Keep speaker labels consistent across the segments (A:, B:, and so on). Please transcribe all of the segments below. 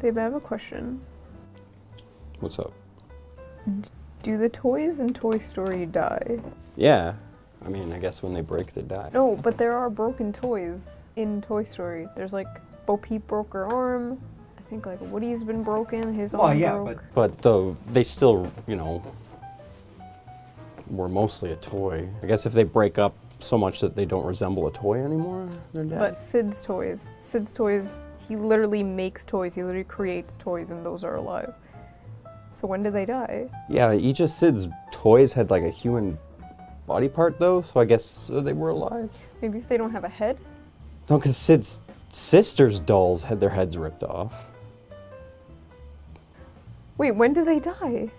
A: Babe, I have a question.
B: What's up?
A: Do the toys in Toy Story die?
B: Yeah. I mean, I guess when they break, they die.
A: No, but there are broken toys in Toy Story. There's like, Bo Peep broke her arm. I think like Woody's been broken, his arm broke.
B: But though, they still, you know, were mostly a toy. I guess if they break up so much that they don't resemble a toy anymore, they're dead.
A: But Sid's toys, he literally makes toys, he literally creates toys, and those are alive. So when do they die?
B: Yeah, each of Sid's toys had like a human body part though, so I guess they were alive.
A: Maybe if they don't have a head?
B: No, because Sid's sister's dolls had their heads ripped off.
A: Wait, when do they die?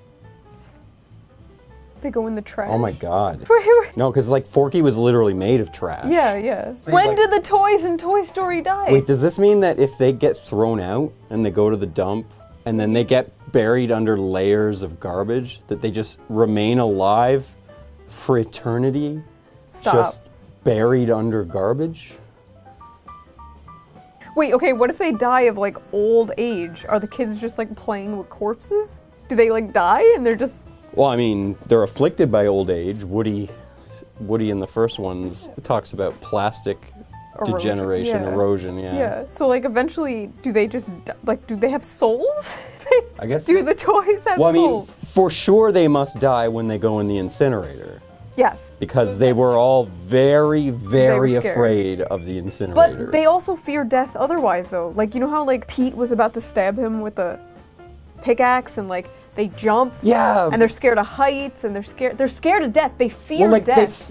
A: They go in the trash.
B: Oh my god.
A: Wait.
B: No, because like Forky was literally made of trash.
A: Yeah.
B: So
A: When
B: like-
A: do the toys in Toy Story die?
B: Wait, does this mean that if they get thrown out and they go to the dump and then they get buried under layers of garbage, that they just remain alive for eternity?
A: Stop.
B: Just buried under garbage?
A: Wait, okay, what if they die of like old age? Are the kids just like playing with corpses? Do they like die and they're just...
B: Well, I mean, they're afflicted by old age. Woody in the first ones talks about plastic
A: Erosion,
B: degeneration,
A: yeah.
B: erosion,
A: Yeah, so like eventually, do they just, like, do they have souls?
B: I guess.
A: Do the toys have
B: Well, I mean,
A: souls?
B: for sure they must die when they go in the incinerator.
A: Yes.
B: Because they were all very, very
A: scared.
B: afraid of the incinerator.
A: But they also fear death otherwise, though. Like, you know how, like, Pete was about to stab him with a pickaxe and, like, they jump?
B: Yeah.
A: And they're scared of heights and they're scared of death. They fear
B: well, like,
A: death.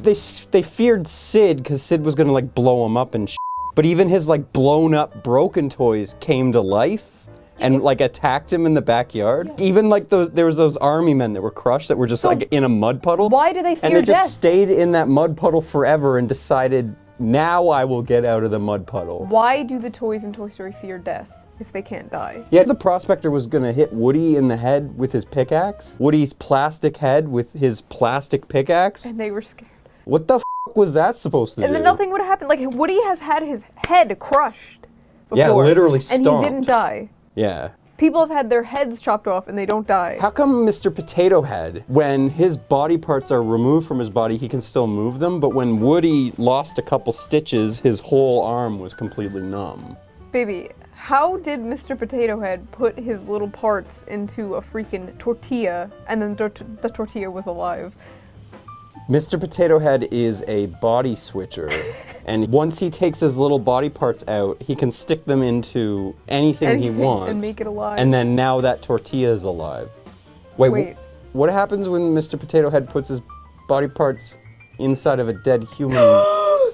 B: they feared Sid because Sid was gonna, like, blow him up and shit. But even his, like, blown up, broken toys came to life and, like, attacked him in the backyard. Yeah. Even, like, there was those army men that were crushed that were just, like, in a mud puddle.
A: Why do they fear
B: death? And they
A: death?
B: just stayed in that mud puddle forever and decided, now I will get out of the mud puddle.
A: Why do the toys in Toy Story fear death if they can't die?
B: Yeah, the prospector was gonna hit Woody in the head with his pickaxe. Woody's plastic head with his plastic pickaxe.
A: And they were scared.
B: What the f was that supposed to do?
A: And then nothing would happen. Like, Woody has had his head crushed before.
B: Yeah, literally stomped.
A: And he didn't die.
B: Yeah.
A: People have had their heads chopped off and they don't die.
B: How come Mr. Potato Head, when his body parts are removed from his body, he can still move them, but when Woody lost a couple stitches, his whole arm was completely numb?
A: Baby, how did Mr. Potato Head put his little parts into a freaking tortilla and then the tortilla was alive?
B: Mr. Potato Head is a body switcher, and once he takes his little body parts out, he can stick them into anything he wants.
A: And make it alive.
B: And then now that tortilla is alive. Wait. What happens when Mr. Potato Head puts his body parts inside of a dead human?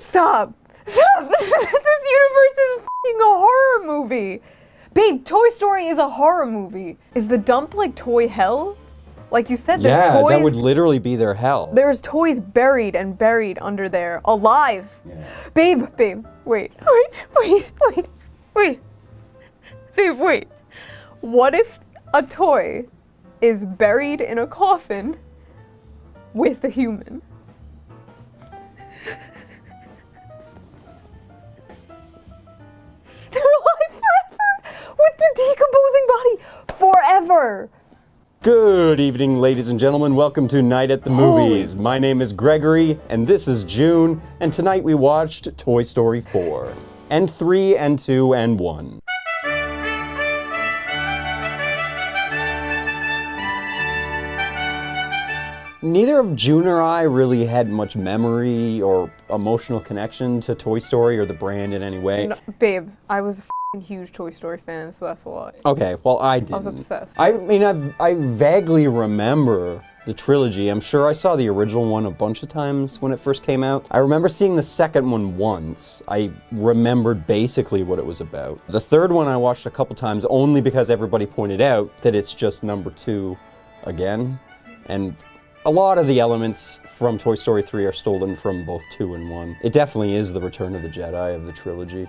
A: Stop! This universe is f***ing a horror movie! Babe, Toy Story is a horror movie. Is the dump like toy hell? Like you said, there's toys.
B: Yeah, that would literally be their hell.
A: There's toys buried under there, alive.
B: Yeah.
A: Babe, wait. Babe, wait. What if a toy is buried in a coffin with a human? They're alive forever with the decomposing body forever.
B: Good evening, ladies and gentlemen. Welcome to Night at the Movies. My name is Gregory, and this is June, and tonight we watched Toy Story 4, and 3, and 2, and 1. Neither of June or I really had much memory or emotional connection to Toy Story or the brand in any way.
A: No, babe, I was a huge Toy Story fan, so that's a lot.
B: Okay, well, I didn't.
A: I was obsessed.
B: I mean, I vaguely remember the trilogy. I'm sure I saw the original one a bunch of times when it first came out. I remember seeing the second one once. I remembered basically what it was about. The third one I watched a couple times only because everybody pointed out that it's just number 2 again. And a lot of the elements from Toy Story 3 are stolen from both 2 and 1. It definitely is the Return of the Jedi of the trilogy.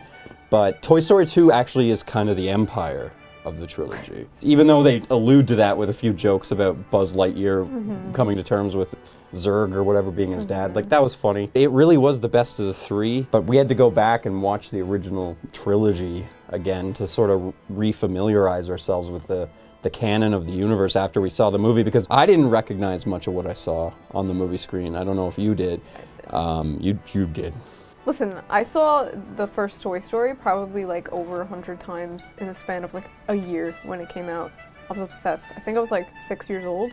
B: But Toy Story 2 actually is kind of the empire of the trilogy. Even though they allude to that with a few jokes about Buzz Lightyear coming to terms with Zurg or whatever being his dad. Like, that was funny. It really was the best of the 3, but we had to go back and watch the original trilogy again to sort of refamiliarize ourselves with the canon of the universe after we saw the movie, because I didn't recognize much of what I saw on the movie screen. I don't know if you did. You did.
A: Listen, I saw the first Toy Story probably like over 100 times in the span of like a year when it came out. I was obsessed. I think I was like 6 years old.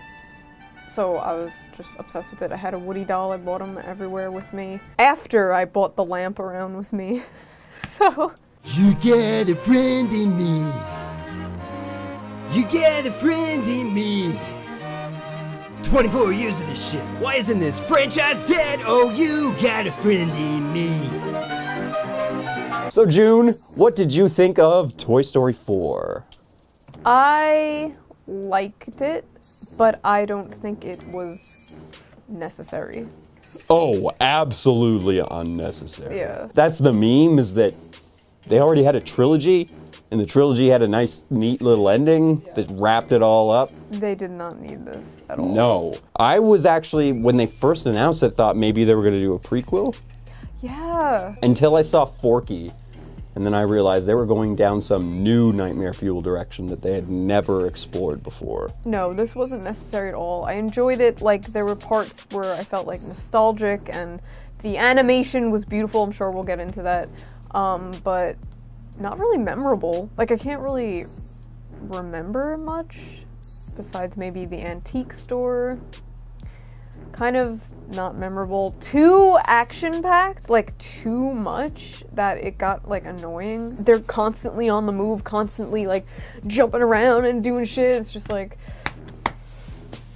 A: So I was just obsessed with it. I had a Woody doll. I brought him everywhere with me. After I bought the lamp around with me. So...
C: You get a friend in me. You get a friend in me. 24 years of this shit. Why isn't this franchise dead? Oh, you got a friend in me.
B: So June, what did you think of Toy Story 4?
A: I liked it, but I don't think it was necessary.
B: Oh, absolutely unnecessary.
A: Yeah.
B: That's the meme, is that they already had a trilogy, and the trilogy had a nice, neat little ending that wrapped it all up.
A: They did not need this at all.
B: No. I was actually, when they first announced it, thought maybe they were going to do a prequel.
A: Yeah.
B: Until I saw Forky, and then I realized they were going down some new Nightmare Fuel direction that they had never explored before.
A: No, this wasn't necessary at all. I enjoyed it. Like, there were parts where I felt like nostalgic, and the animation was beautiful. I'm sure we'll get into that. But not really memorable. Like, I can't really remember much besides maybe the antique store. Kind of not memorable. Too action-packed, like too much, that it got like annoying. They're constantly on the move, constantly like jumping around and doing shit. It's just like,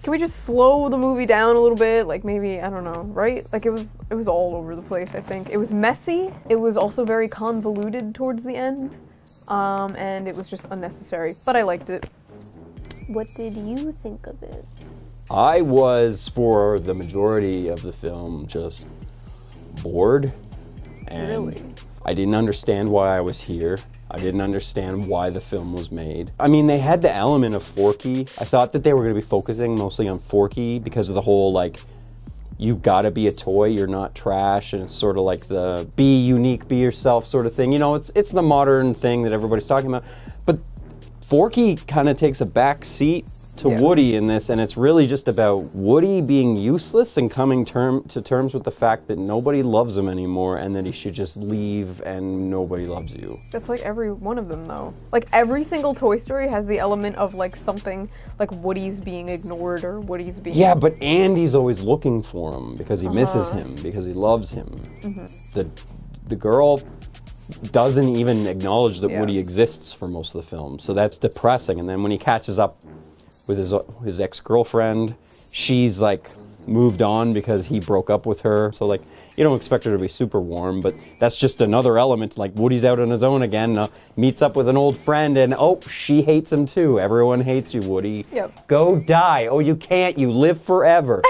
A: can we just slow the movie down a little bit? Like maybe, I don't know, right? Like it was all over the place, I think. It was messy. It was also very convoluted towards the end. And it was just unnecessary, but I liked it. What did you think of it?
B: I was, for the majority of the film, just bored. And
A: Really?
B: I didn't understand why I was here. I didn't understand why the film was made. I mean, they had the element of Forky. I thought that they were going to be focusing mostly on Forky because of the whole, like, you gotta be a toy, you're not trash, and it's sort of like the be unique, be yourself sort of thing. You know, it's the modern thing that everybody's talking about. But Forky kind of takes a back seat to Woody in this, and it's really just about Woody being useless and coming to terms with the fact that nobody loves him anymore and that he should just leave and nobody loves you.
A: That's like every one of them though. Like every single Toy Story has the element of like something like Woody's being ignored or Woody's being...
B: Yeah, but Andy's always looking for him because he misses him, because he loves him. The girl doesn't even acknowledge that Woody exists for most of the film, so that's depressing. And then when he catches up with his ex-girlfriend, she's like moved on because he broke up with her. So like, you don't expect her to be super warm, but that's just another element. Like Woody's out on his own again, meets up with an old friend, and oh, she hates him too. Everyone hates you, Woody.
A: Yep.
B: Go die. Oh, you can't. You live forever.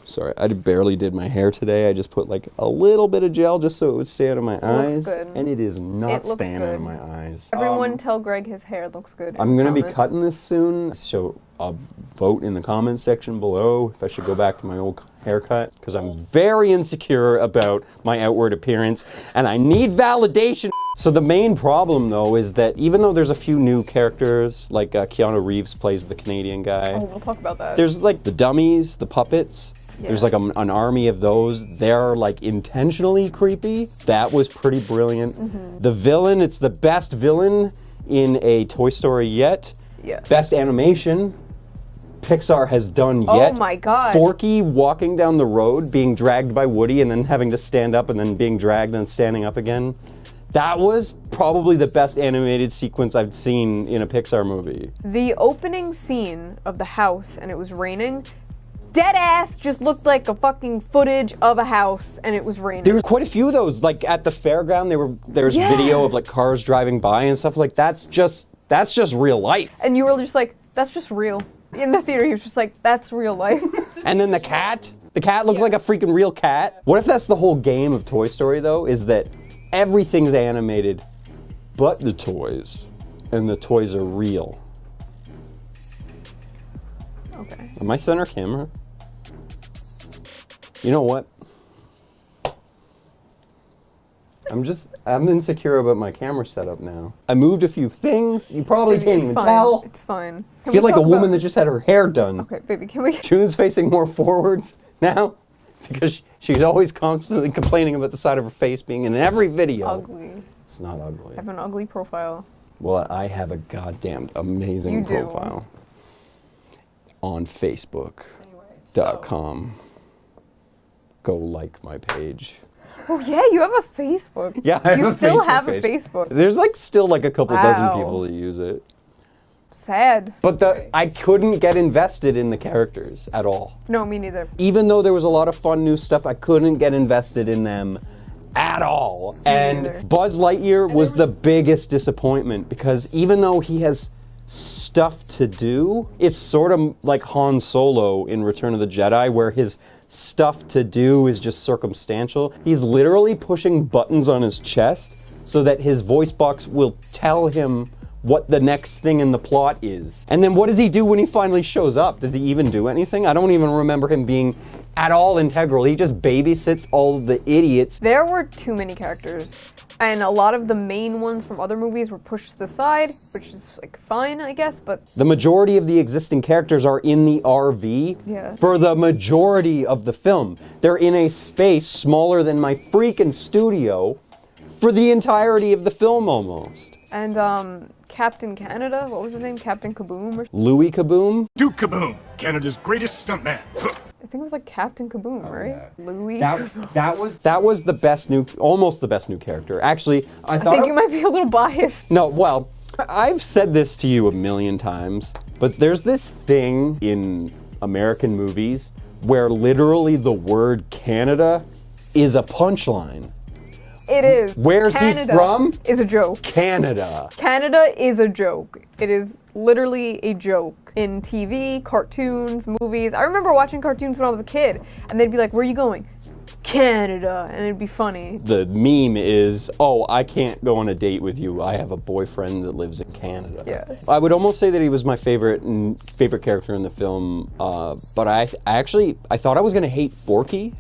B: Sorry, I barely did my hair today. I just put like a little bit of gel just so it would stay out of my eyes.
A: Looks good.
B: And it is not
A: It looks
B: staying out
A: good.
B: of my eyes.
A: Everyone tell Greg his hair looks good.
B: I'm going to be
A: Comments.
B: cutting this soon, so I'll vote in the comments section below if I should go back to my old haircut, because I'm very insecure about my outward appearance, and I need validation. So the main problem, though, is that even though there's a few new characters, like Keanu Reeves plays the Canadian guy,
A: Oh, we'll talk about that.
B: there's like the dummies, the puppets. There's like an army of those. They're like intentionally creepy. That was pretty brilliant. The villain, it's the best villain in a Toy Story yet.
A: Yeah.
B: Best animation Pixar has done
A: Oh
B: yet.
A: my God.
B: Forky walking down the road, being dragged by Woody, and then having to stand up and then being dragged and standing up again. That was probably the best animated sequence I've seen in a Pixar movie.
A: The opening scene of the house and it was raining, dead ass just looked like a fucking footage of a house and it was raining.
B: There were quite a few of those. Like at the fairground, there's video of like cars driving by and stuff. Like that's just real life.
A: And you were just like, that's just real. In the theater, he was just like, that's real life.
B: And then the cat looked like a freaking real cat. What if that's the whole game of Toy Story though, is that everything's animated but the toys, and the toys are real.
A: Okay.
B: Am I center camera? You know what? I'm insecure about my camera setup now. I moved a few things. You probably
A: Baby,
B: can't
A: it's
B: even
A: fine.
B: tell.
A: It's fine.
B: I feel like a woman that just had her hair done.
A: Okay, baby, can we...
B: June's facing more forwards now because she's always constantly complaining about the side of her face being in every video.
A: Ugly.
B: It's not ugly.
A: I have an ugly profile.
B: Well, I have a goddamn amazing
A: You do.
B: profile on Facebook.com.
A: Anyway,
B: Go like my page.
A: Oh yeah, you have a Facebook.
B: Yeah, I have
A: You
B: a
A: still
B: Facebook
A: have
B: page.
A: a Facebook.
B: There's like still like a couple dozen
A: Wow.
B: people that use it.
A: Sad.
B: But I couldn't get invested in the characters at all.
A: No, me neither.
B: Even though there was a lot of fun new stuff, I couldn't get invested in them at all. And
A: neither.
B: Buzz Lightyear was the biggest disappointment because even though he has stuff to do, it's sort of like Han Solo in Return of the Jedi where his stuff to do is just circumstantial. He's literally pushing buttons on his chest so that his voice box will tell him what the next thing in the plot is. And then what does he do when he finally shows up? Does he even do anything? I don't even remember him being at all integral. He just babysits all of the idiots.
A: There were too many characters, and a lot of the main ones from other movies were pushed to the side, which is like fine, I guess, but
B: The majority of the existing characters are in the RV
A: Yeah.
B: for the majority of the film. They're in a space smaller than my freaking studio for the entirety of the film almost.
A: and Captain Canada, what was his name? Captain Kaboom or
B: Louis Kaboom?
D: Duke Kaboom, Canada's greatest stuntman.
A: I think it was like Captain Kaboom, right?
B: yeah.
A: Louis.
B: That was the best new, almost the best new character. Actually, I
A: I
B: thought
A: think you might be a little biased.
B: No, well, I've said this to you a million times, but there's this thing in American movies where literally the word Canada is a punchline.
A: It is.
B: Where's he
A: Canada
B: from?
A: Is a joke.
B: Canada.
A: Canada is a joke. It is literally a joke in TV, cartoons, movies. I remember watching cartoons when I was a kid, and they'd be like, "Where are you going?" Canada, and it'd be funny.
B: The meme is, oh, I can't go on a date with you. I have a boyfriend that lives in Canada.
A: Yeah.
B: I would almost say that he was my favorite character in the film, but I thought I was gonna hate Forky,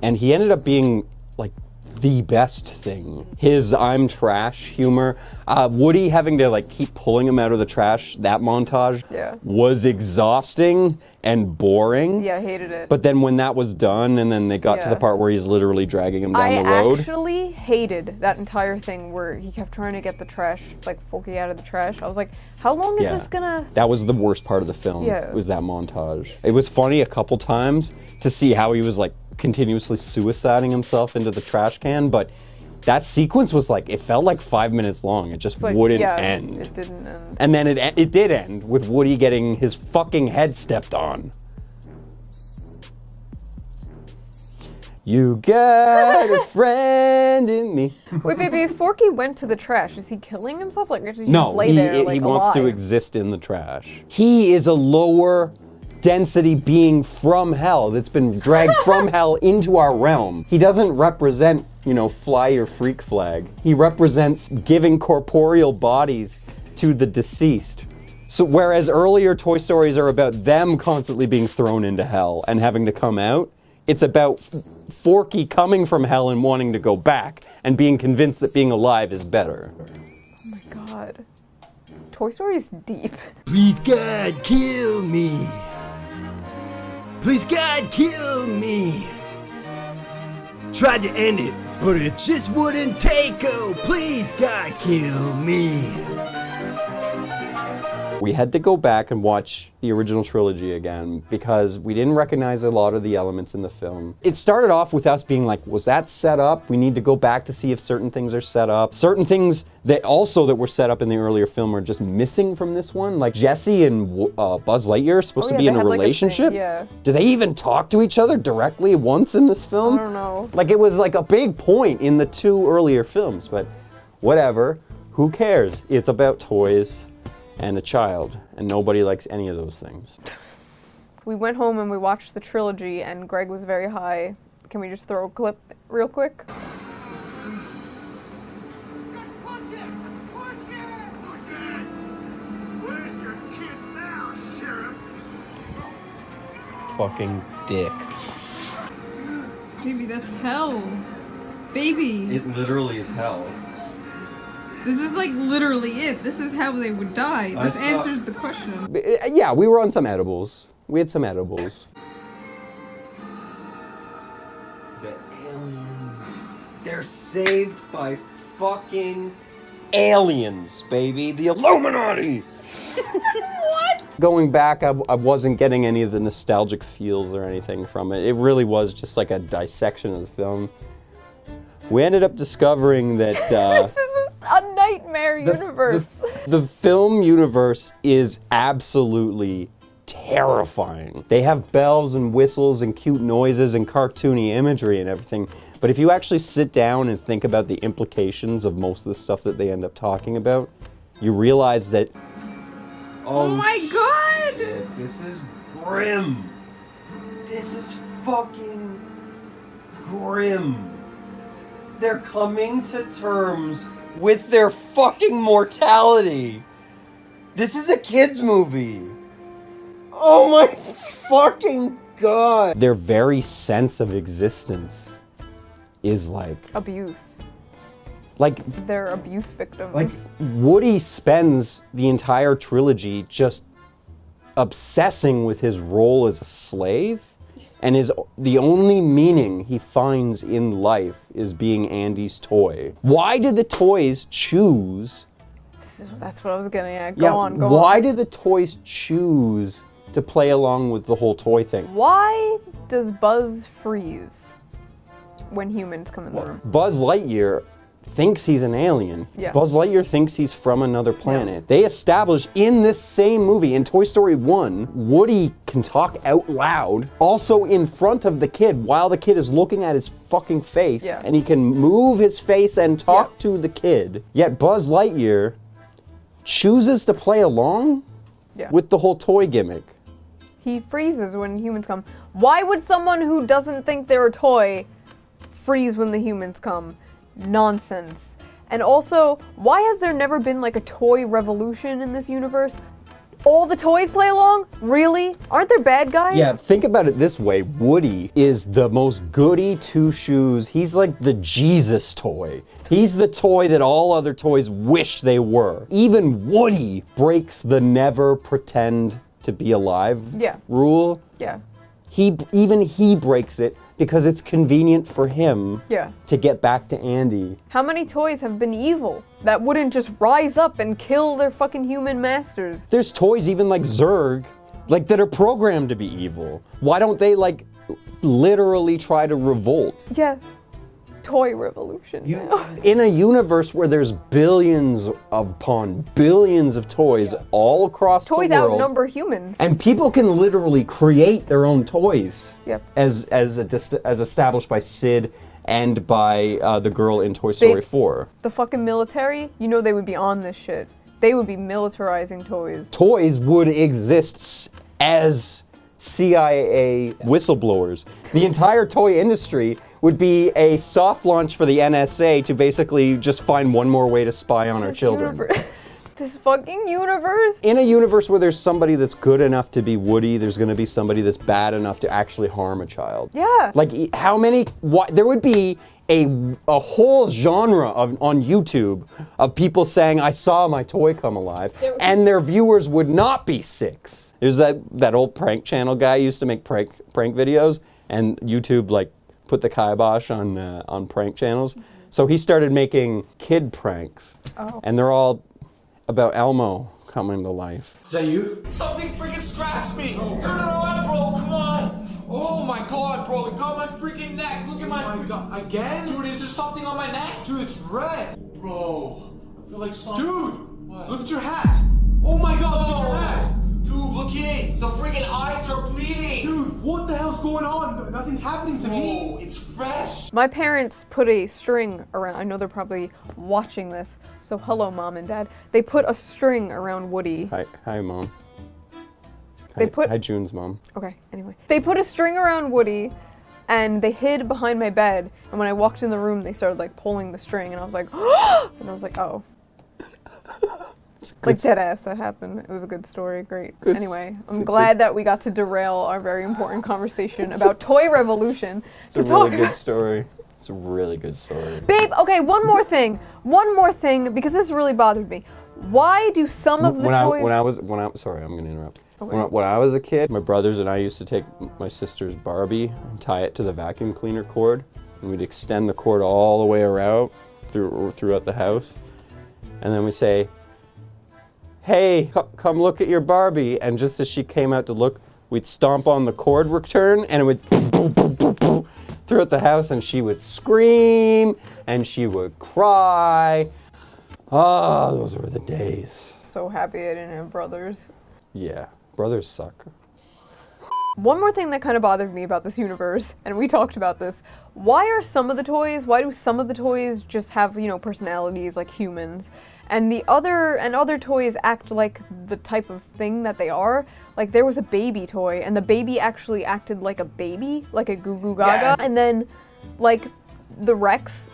B: and he ended up being like the best thing. His I'm trash humor, Woody having to like keep pulling him out of the trash, that montage was exhausting and boring.
A: Yeah, I hated it.
B: But then when that was done and then they got to the part where he's literally dragging him down the road.
A: I actually hated that entire thing where he kept trying to get the trash, like Forky out of the trash. I was like, how long is this gonna...
B: That was the worst part of the film, was that montage. It was funny a couple times to see how he was like continuously suiciding himself into the trash can, but that sequence was like, it felt like 5 minutes long. It just wouldn't end.
A: It didn't end.
B: And then it did end with Woody getting his fucking head stepped on. You got a friend in me.
A: Wait, baby, if Forky went to the trash, is he killing himself? Like, does he
B: No,
A: just lay there, like,
B: he wants to
A: alive?
B: exist in the trash. He is a lower density being from hell that's been dragged from hell into our realm. He doesn't represent, fly your freak flag. He represents giving corporeal bodies to the deceased. So whereas earlier Toy Stories are about them constantly being thrown into hell and having to come out, it's about Forky coming from hell and wanting to go back and being convinced that being alive is better.
A: Oh my god. Toy Story is deep.
C: Please God, kill me. Please God, kill me. Tried to end it, but it just wouldn't take. Oh, please God, kill me.
B: We had to go back and watch the original trilogy again because we didn't recognize a lot of the elements in the film. It started off with us being like, was that set up? We need to go back to see if certain things are set up. Certain things that were set up in the earlier film are just missing from this one. Like Jessie and Buzz Lightyear are supposed to be in a relationship. Do they even talk to each other directly once in this film?
A: I don't know.
B: Like it was like a big point in the 2 earlier films, but whatever. Who cares? It's about toys and a child, and nobody likes any of those things.
A: We went home and we watched the trilogy, and Greg was very high. Can we just throw a clip real quick?
D: Where's your kid now, Sheriff?
B: Fucking dick.
A: Maybe that's hell.
E: Baby,
B: It literally is hell.
E: this is like literally it. This is how they would die.
B: I
E: This
B: saw-
E: answers the question.
B: Yeah, we were on some edibles. We had some edibles. The aliens. They're saved by fucking aliens, baby. The Illuminati! What? Going back, I wasn't getting any of the nostalgic feels or anything from it. It really was just like a dissection of the film. We ended up discovering that
A: This is a nightmare universe.
B: the film universe is absolutely terrifying. They have bells and whistles and cute noises and cartoony imagery and everything. But if you actually sit down and think about the implications of most of the stuff that they end up talking about, you realize that,
E: Oh my god!
B: shit, this is grim. This is fucking grim. They're coming to terms with their fucking mortality. This is a kid's movie. Oh my fucking god. Their very sense of existence is like
A: Abuse.
B: Like
A: They're abuse victims.
B: Woody spends the entire trilogy just obsessing with his role as a slave, and the only meaning he finds in life is being Andy's toy. Why did the toys choose?
A: That's what I was getting at. Go on.
B: Why did the toys choose to play along with the whole toy thing?
A: Why does Buzz freeze when humans come in the room?
B: Buzz Lightyear thinks he's an alien.
A: Yeah.
B: Buzz Lightyear thinks he's from another planet. They establish in this same movie, in Toy Story 1, Woody can talk out loud, also in front of the kid, while the kid is looking at his fucking face,
A: Yeah.
B: and he can move his face and talk to the kid. Yet Buzz Lightyear chooses to play along with the whole toy gimmick.
A: He freezes when humans come. Why would someone who doesn't think they're a toy freeze when the humans come? Nonsense. And also, why has there never been like a toy revolution in this universe? All the toys play along? Really? Aren't there bad guys?
B: Yeah, think about it this way. Woody is the most goody two-shoes. He's like the Jesus toy. He's the toy that all other toys wish they were. Even Woody breaks the never pretend to be alive rule.
A: Yeah.
B: Even he breaks it because it's convenient for him
A: Yeah.
B: to get back to Andy.
A: How many toys have been evil that wouldn't just rise up and kill their fucking human masters?
B: There's toys even like Zurg, like that are programmed to be evil. Why don't they like literally try to revolt?
A: Yeah. Toy revolution.
B: In a universe where there's billions upon billions of toys all across
A: Toys
B: the world,
A: outnumber humans.
B: and people can literally create their own toys.
A: Yep.
B: As established by Sid and by the girl in Toy Story 4.
A: The fucking military, you know they would be on this shit. They would be militarizing toys.
B: Toys would exist as CIA whistleblowers. The entire toy industry would be a soft launch for the NSA to basically just find one more way to spy on our children.
A: This fucking universe.
B: In a universe where there's somebody that's good enough to be Woody, there's gonna be somebody that's bad enough to actually harm a child.
A: Yeah.
B: Like how many, there would be a whole genre on YouTube of people saying, I saw my toy come alive, and their viewers would not be 6. There's that old prank channel guy used to make prank videos, and YouTube like put the kibosh on prank channels. So he started making kid pranks, and they're all about Elmo coming to life.
F: Is that you? Something freaking scratched me! Turn it on, bro, come on! Oh my god, bro, it got my freaking neck! Look at my god, again? Dude, is there something on my neck? Dude, it's red! Bro, I feel like something... Dude! What? Look at your hat! Oh my god, look at your hat! Dude, look at it! The freaking eyes are bleeding! Dude, what the hell's going on? Nothing's happening to me! It's fresh!
A: My parents put a string around, I know they're probably watching this, so hello mom and dad. They put a string around Woody.
B: Hi mom. Hi June's mom.
A: Okay, anyway. They put a string around Woody and they hid behind my bed, and when I walked in the room they started like pulling the string and I was like, and I was like, oh. Like dead ass, that happened. It was a good story, great. Anyway, I'm glad that we got to derail our very important conversation about Toy Revolution.
B: It's a really good story. It's a really good story.
A: Babe, okay, one more thing, because this really bothered me. Why do some of the toys...
B: Sorry, I'm gonna interrupt. Okay. When I was a kid, my brothers and I used to take my sister's Barbie and tie it to the vacuum cleaner cord, and we'd extend the cord all the way around throughout the house, and then we'd say, "Hey, come look at your Barbie," and just as she came out to look, we'd stomp on the cord return, and it would throughout the house, and she would scream, and she would cry. Ah, those were the days.
A: So happy I didn't have brothers.
B: Yeah, brothers suck.
A: One more thing that kind of bothered me about this universe, and we talked about this, why do some of the toys just have, you know, personalities like humans, and other toys act like the type of thing that they are? Like, there was a baby toy, and the baby actually acted like a baby, like a goo goo gaga, and then, like, the Rex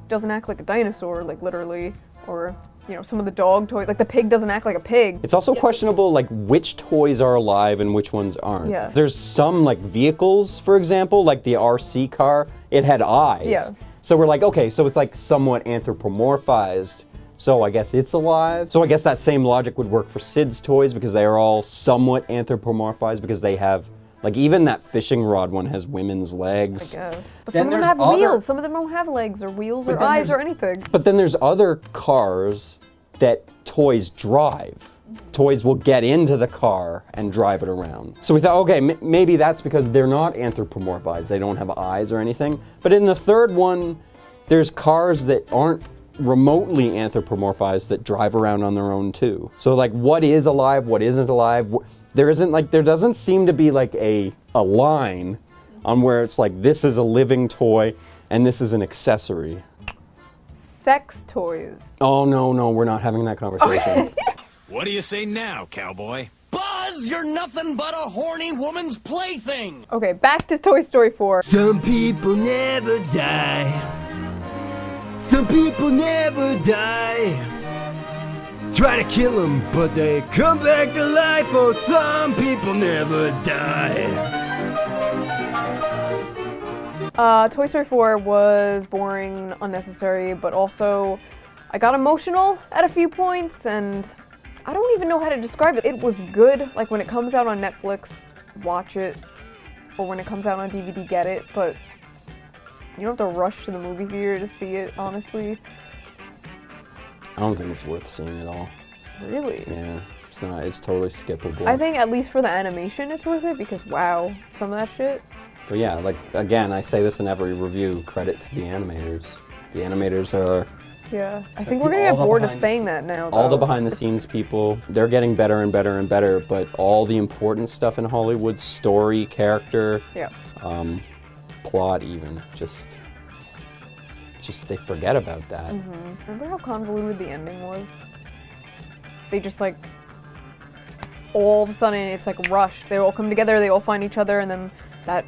A: doesn't act like a dinosaur, like, literally, or... You know, some of the dog toys, like the pig doesn't act like a pig.
B: It's also questionable, like, which toys are alive and which ones aren't.
A: Yeah.
B: There's some, like, vehicles, for example, like the RC car, it had eyes.
A: Yeah.
B: So we're like, okay, so it's like somewhat anthropomorphized, so I guess it's alive. So I guess that same logic would work for Sid's toys because they are all somewhat anthropomorphized because they have, like, even that fishing rod one has women's legs.
A: I guess. But
B: Then
A: some of them
B: there's
A: have
B: other-
A: wheels, some of them don't have legs or wheels or eyes or anything.
B: But then there's other cars that toys drive. Toys will get into the car and drive it around. So we thought, okay, maybe that's because they're not anthropomorphized. They don't have eyes or anything. But in the third one, there's cars that aren't remotely anthropomorphized that drive around on their own too. So, like, what is alive, what isn't alive? There doesn't seem to be like a line on where it's like, this is a living toy and this is an accessory.
A: Sex toys.
B: Oh, no, we're not having that conversation.
D: What do you say now, cowboy?
G: Buzz, you're nothing but a horny woman's plaything.
A: Okay, back to Toy Story 4.
C: Some people never die. Some people never die. Try to kill them, but they come back to life. Oh, some people never die.
A: Toy Story 4 was boring, unnecessary, but also I got emotional at a few points, and I don't even know how to describe it. It was good. Like, when it comes out on Netflix, watch it, or when it comes out on DVD, get it, but you don't have to rush to the movie theater to see it, honestly.
B: I don't think it's worth seeing at all.
A: Really?
B: Yeah, it's not. It's totally skippable.
A: I think at least for the animation it's worth it, because wow, some of that shit.
B: But yeah, like, again, I say this in every review, credit to the animators. The animators are...
A: Yeah, I think we're gonna get bored of saying that now, though.
B: All the behind-the-scenes people, they're getting better and better and better, but all the important stuff in Hollywood, story, character,
A: Yeah.
B: plot even, just they forget about that.
A: Remember how convoluted the ending was? They just, like, all of a sudden it's like rushed. They all come together, they all find each other, and then that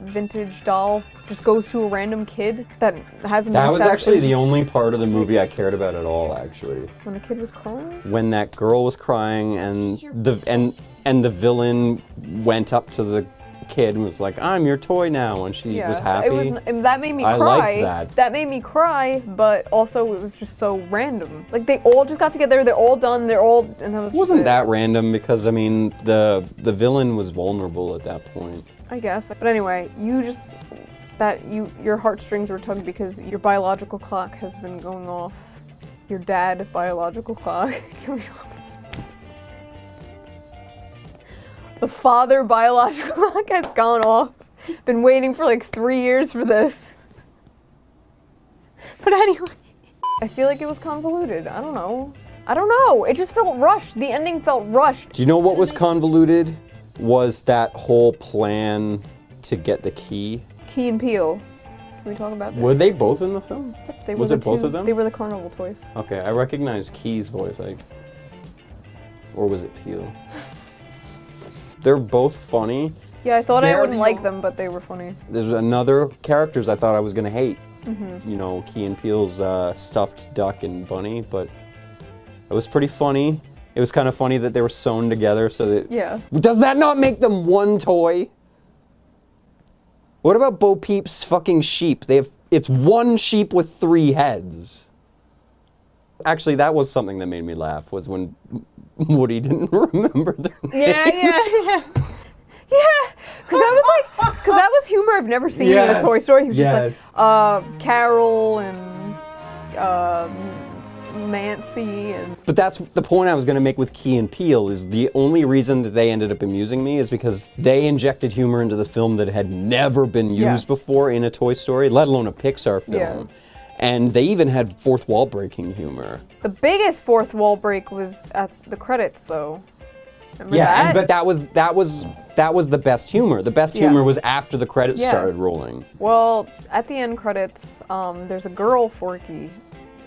A: vintage doll just goes to a random kid that hasn't been
B: That was
A: established.
B: actually the only part of the movie I cared about at all, actually.
A: When the kid was crying?
B: When that girl was crying and the villain went up to the kid and was like, "I'm your toy now," and she was happy.
A: That made me cry.
B: I liked that.
A: That made me cry, but also it was just so random. Like, they all just got together, they're all done, and that was
B: It wasn't that random because, I mean, the villain was vulnerable at that point.
A: I guess. But anyway, your heartstrings were tugged because your biological clock has been going off. Your dad biological clock. Can we talk? The father biological clock has gone off. Been waiting for like 3 years for this. But anyway, I feel like it was convoluted. I don't know. It just felt rushed. The ending felt rushed.
B: Do you know what was convoluted? Was that whole plan to get the key.
A: Key and Peele. Can we talk about that?
B: Were they both in the film?
A: They
B: Was
A: were
B: it both of them?
A: They were the carnival toys.
B: Okay, I recognize Key's voice, or was it Peele? They're both funny.
A: Yeah, I thought I
B: They're
A: wouldn't
B: the
A: like
B: o-
A: them, but they were funny.
B: There's another characters I thought I was gonna hate. You know, Key and Peele's stuffed duck and bunny, but it was pretty funny. It was kind of funny that they were sewn together so that...
A: Yeah.
B: Does that not make them one toy? What about Bo Peep's fucking sheep? It's one sheep with 3 heads. Actually, that was something that made me laugh, was when Woody didn't remember their names.
A: Yeah. Because that was humor I've never seen in a Toy Story. He was just like, Carol and Nancy and...
B: But that's the point I was going to make with Key and Peele, is the only reason that they ended up amusing me is because they injected humor into the film that had never been used before in a Toy Story, let alone a Pixar film. Yeah. And they even had fourth wall breaking humor.
A: The biggest fourth wall break was at the credits, though. Remember that?
B: But that was the best humor. The best humor was after the credits started rolling.
A: Well, at the end credits, there's a girl Forky,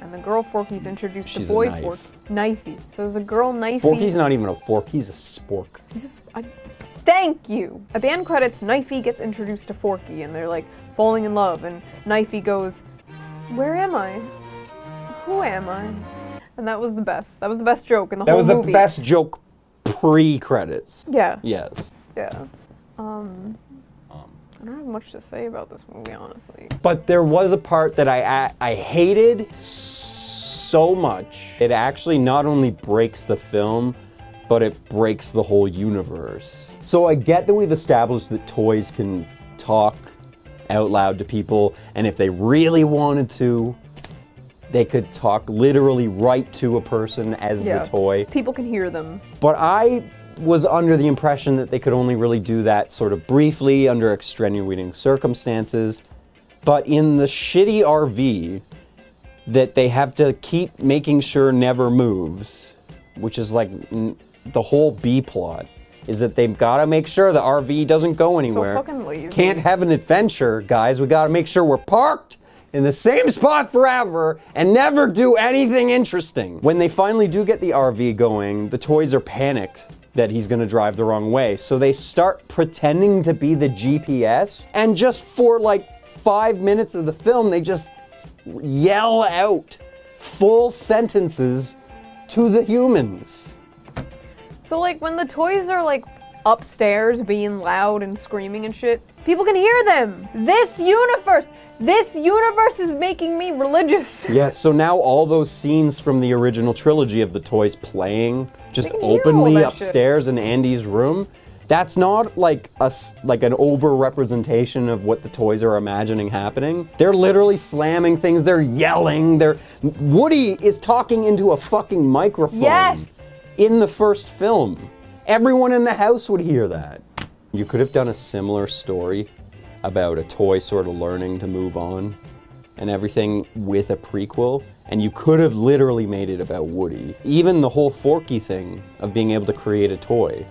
A: and the girl Forky's introduced to boy Forky. Knifey. So there's a girl Knifey.
B: Forky's not even a fork, he's a spork.
A: Thank you! At the end credits, Knifey gets introduced to Forky, and they're like falling in love, and Knifey goes, "Where am I? Who am I?" And that was the best. That was the best joke in the whole movie.
B: That was the best joke pre-credits.
A: Yeah.
B: Yes.
A: Yeah. I don't have much to say about this movie, honestly.
B: But there was a part that I hated so much. It actually not only breaks the film, but it breaks the whole universe. So I get that we've established that toys can talk out loud to people, and if they really wanted to, they could talk literally right to a person as the toy.
A: People can hear them.
B: But I was under the impression that they could only really do that sort of briefly under extenuating circumstances. But in the shitty RV that they have to keep making sure never moves, which is like the whole B plot, is that they've got to make sure the RV doesn't go anywhere.
A: So fucking lazy.
B: Can't have an adventure, guys. We got to make sure we're parked in the same spot forever and never do anything interesting. When they finally do get the RV going, the toys are panicked that he's going to drive the wrong way. So they start pretending to be the GPS, and just for like 5 minutes of the film, they just yell out full sentences to the humans.
A: So like when the toys are like upstairs being loud and screaming and shit, people can hear them. This universe is making me religious.
B: Yeah, so now all those scenes from the original trilogy of the toys playing just openly upstairs in Andy's room, that's not like an over-representation of what the toys are imagining happening. They're literally slamming things, they're yelling, Woody is talking into a fucking microphone in the first film. Everyone in the house would hear that. You could have done a similar story about a toy sort of learning to move on and everything with a prequel, and you could have literally made it about Woody. Even the whole Forky thing of being able to create a toy,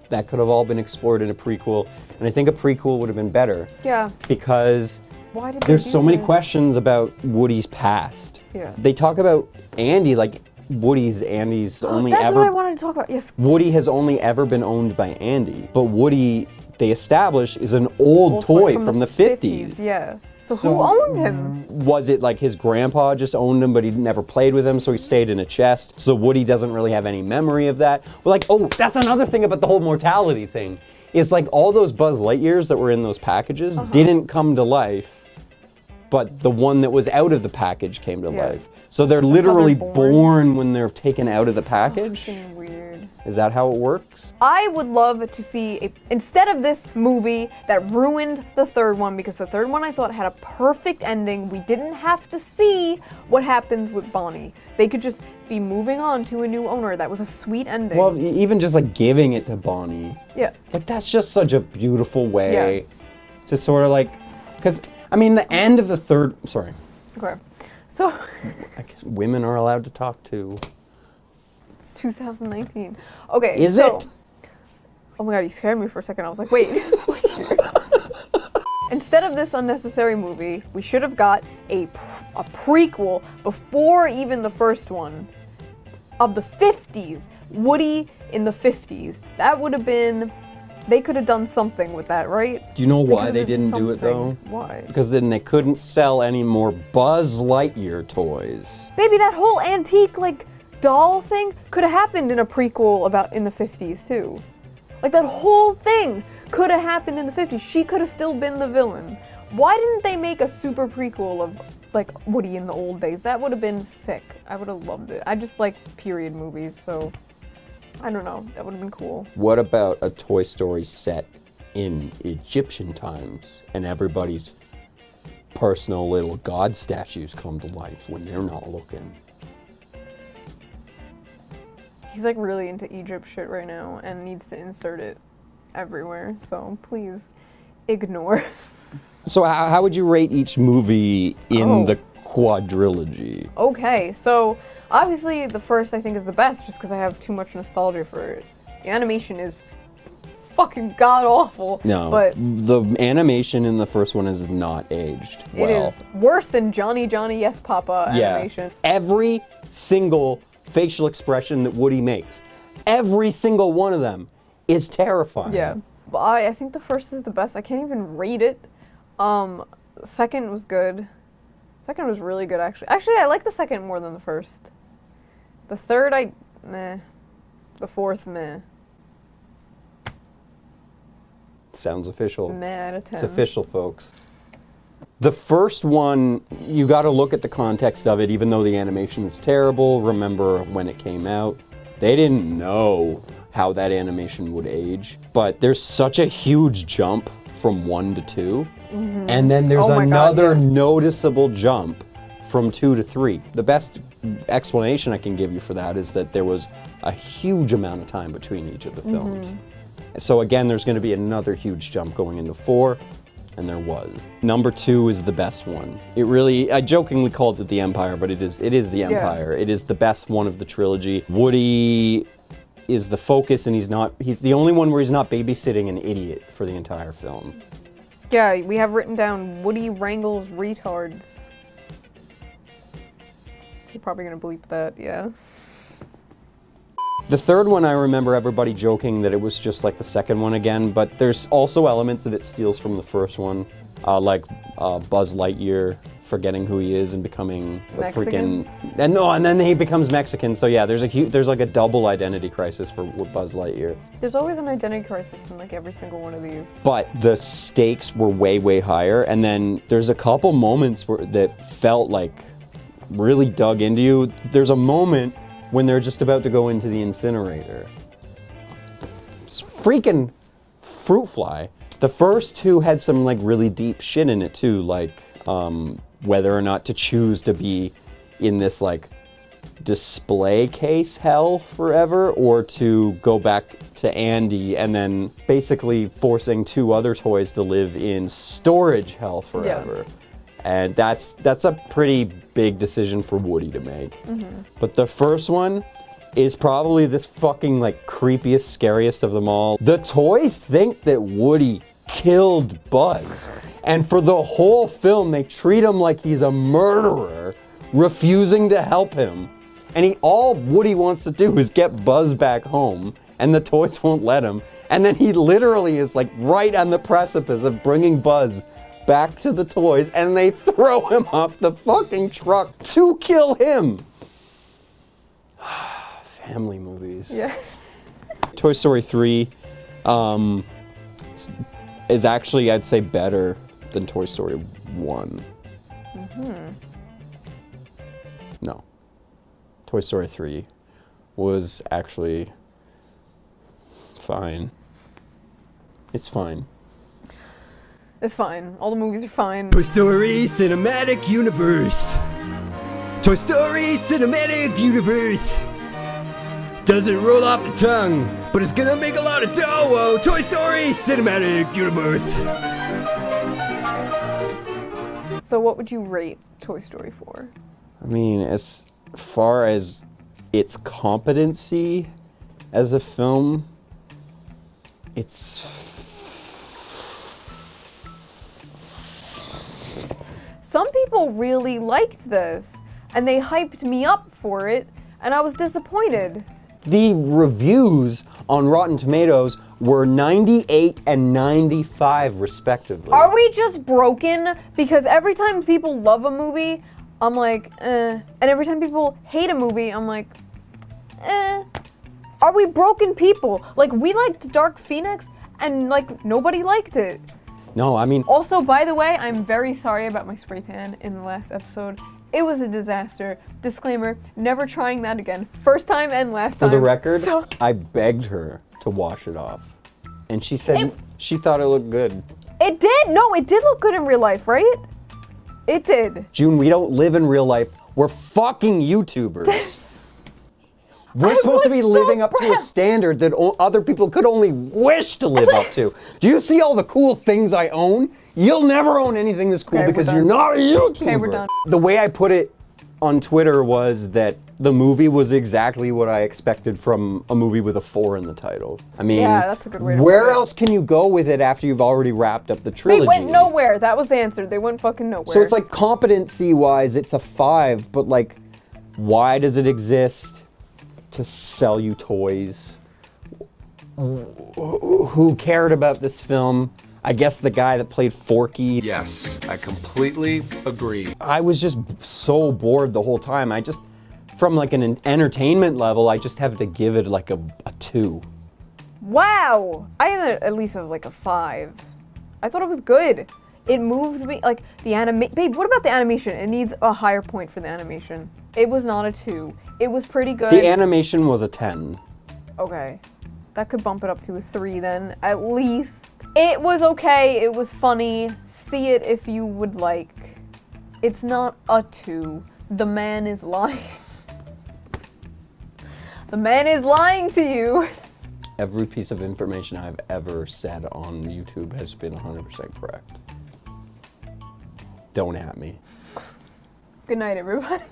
B: that could have all been explored in a prequel, and I think a prequel would have been better.
A: Yeah.
B: Because
A: why did
B: there's so many questions about Woody's past.
A: Yeah.
B: They talk about Andy like Andy's only
A: That's
B: ever...
A: what I wanted to talk about, yes.
B: Woody has only ever been owned by Andy, but Woody, they establish, is an old toy from the 50s.
A: Yeah. So who owned him?
B: Was it like his grandpa just owned him, but he never played with him, so he stayed in a chest? So Woody doesn't really have any memory of that. We're like, oh, that's another thing about the whole mortality thing. It's like all those Buzz Lightyears that were in those packages didn't come to life, but the one that was out of the package came to life. So they're literally born when they're taken out of the package?
A: Fucking weird.
B: Is that how it works?
A: I would love to see, instead of this movie that ruined the third one, because the third one I thought had a perfect ending, we didn't have to see what happens with Bonnie. They could just be moving on to a new owner. That was a sweet ending.
B: Well, even just like giving it to Bonnie.
A: Yeah.
B: Like that's just such a beautiful way to sort of like, because, I mean, the end of the third, sorry.
A: Okay. So,
B: I guess women are allowed to talk too.
A: It's 2019. Okay.
B: Is it?
A: Oh my god, you scared me for a second. I was like, wait. Instead of this unnecessary movie, we should have got a prequel before even the first one of the 50s. Woody in the 50s. That would have been... They could have done something with that, right?
B: Do you know why they didn't do it though?
A: Why?
B: Because then they couldn't sell any more Buzz Lightyear toys.
A: Baby, that whole antique, like, doll thing could have happened in a prequel in the 50s too. Like, that whole thing could have happened in the 50s. She could have still been the villain. Why didn't they make a super prequel of, like, Woody in the old days? That would have been sick. I would have loved it. I just like period movies, so I don't know. That would have been cool.
B: What about a Toy Story set in Egyptian times and everybody's personal little god statues come to life when they're not looking?
A: He's like really into Egypt shit right now and needs to insert it everywhere, so please ignore.
B: So how would you rate each movie in the quadrilogy?
A: Okay, so obviously the first I think is the best just because I have too much nostalgia for it. The animation is fucking god awful.
B: No,
A: but
B: the animation in the first one is not aged well.
A: it is worse than Johnny Yes Papa animation.
B: Every single facial expression that Woody makes, every single one of them is terrifying.
A: Yeah, but I think the first is the best. I can't even rate it. Second was good. Second was really good, actually. Actually, I like the second more than the first. The third, meh. The fourth, meh.
B: Sounds official.
A: Meh out of 10.
B: It's official, folks. The first one, you got to look at the context of it, even though the animation is terrible. Remember when it came out, they didn't know how that animation would age. But there's such a huge jump from 1 to 2. Mm-hmm. And then there's another noticeable jump from 2 to 3. The best explanation I can give you for that is that there was a huge amount of time between each of the films. Mm-hmm. So again, there's going to be another huge jump going into 4. And there was. Number 2 is the best one. It really, I jokingly called it the Empire, but it is the Empire. Yeah. It is the best one of the trilogy. Woody is the focus, and he's the only one where he's not babysitting an idiot for the entire film.
A: Yeah, we have written down Woody wrangles retards. You're probably gonna bleep that, yeah.
B: The third one, I remember everybody joking that it was just like the second one again, but there's also elements that it steals from the first one, like Buzz Lightyear forgetting who he is and becoming
A: Mexican?
B: and then he becomes Mexican. So yeah, there's like a double identity crisis for Buzz Lightyear.
A: There's always an identity crisis in like every single one of these.
B: But the stakes were way higher, and then there's a couple moments that felt like really dug into you. There's a moment when they're just about to go into the incinerator. It's freaking fruit fly. The first two had some like really deep shit in it too, like whether or not to choose to be in this like display case hell forever or to go back to Andy and then basically forcing 2 other toys to live in storage hell forever. Yeah. And that's a pretty big decision for Woody to make. Mm-hmm. But the first one is probably this fucking like creepiest, scariest of them all. The toys think that Woody killed Buzz. And for the whole film, they treat him like he's a murderer, refusing to help him. And all Woody wants to do is get Buzz back home, and the toys won't let him. And then he literally is like right on the precipice of bringing Buzz back to the toys, and they throw him off the fucking truck to kill him. Family movies.
A: Yeah.
B: Toy Story 3 is actually, I'd say, better than Toy Story 1. Mm-hmm. No. Toy Story 3 was actually fine. It's fine.
A: It's fine. All the movies are fine.
C: Toy Story Cinematic Universe. Toy Story Cinematic Universe. Doesn't roll off the tongue, but it's gonna make a lot of dough. Toy Story Cinematic Universe.
A: So what would you rate Toy Story for?
B: I mean, as far as its competency as a film, it's...
A: Some people really liked this, and they hyped me up for it, and I was disappointed.
B: The reviews on Rotten Tomatoes were 98 and 95 respectively.
A: Are we just broken? Because every time people love a movie, I'm like, eh. And every time people hate a movie, I'm like, eh. Are we broken people? Like, we liked Dark Phoenix, and, like, nobody liked it.
B: No, I mean...
A: Also, by the way, I'm very sorry about my spray tan in the last episode. It was a disaster. Disclaimer, never trying that again. First time and last time.
B: For the record, I begged her to wash it off. And she said she thought it looked good.
A: It did? No, it did look good in real life, right? It did.
B: June, we don't live in real life. We're fucking YouTubers. We're supposed to be living up to a standard that other people could only wish to live up to. Do you see all the cool things I own? You'll never own anything this cool because you're not a YouTuber.
A: Okay, we're done.
B: The way I put it on Twitter was that the movie was exactly what I expected from a movie with a 4 in the title. I mean,
A: yeah, that's a good way to
B: where
A: put it.
B: else can you go with it after you've already wrapped up the trilogy?
A: They went nowhere. That was the answer. They went fucking nowhere.
B: So it's like competency-wise, it's a 5, but like, why does it exist? To sell you toys. Who cared about this film? I guess the guy that played Forky.
H: Yes, I completely agree.
B: I was just so bored the whole time. From like an entertainment level, I just have to give it like a 2.
A: Wow! I had at least like a 5. I thought it was good. It moved me, like, babe, what about the animation? It needs a higher point for the animation. It was not a 2. It was pretty good.
B: The animation was a 10.
A: Okay. That could bump it up to a 3 then, at least. It was okay, it was funny. See it if you would like. It's not a 2. The man is lying. The man is lying to you.
B: Every piece of information I've ever said on YouTube has been 100% correct. Don't at me.
A: Good night, everybody.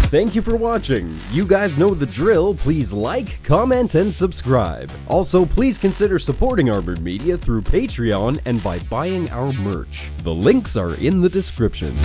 I: Thank you for watching. You guys know the drill. Please like, comment, and subscribe. Also, please consider supporting Armoured Media through Patreon and by buying our merch. The links are in the description.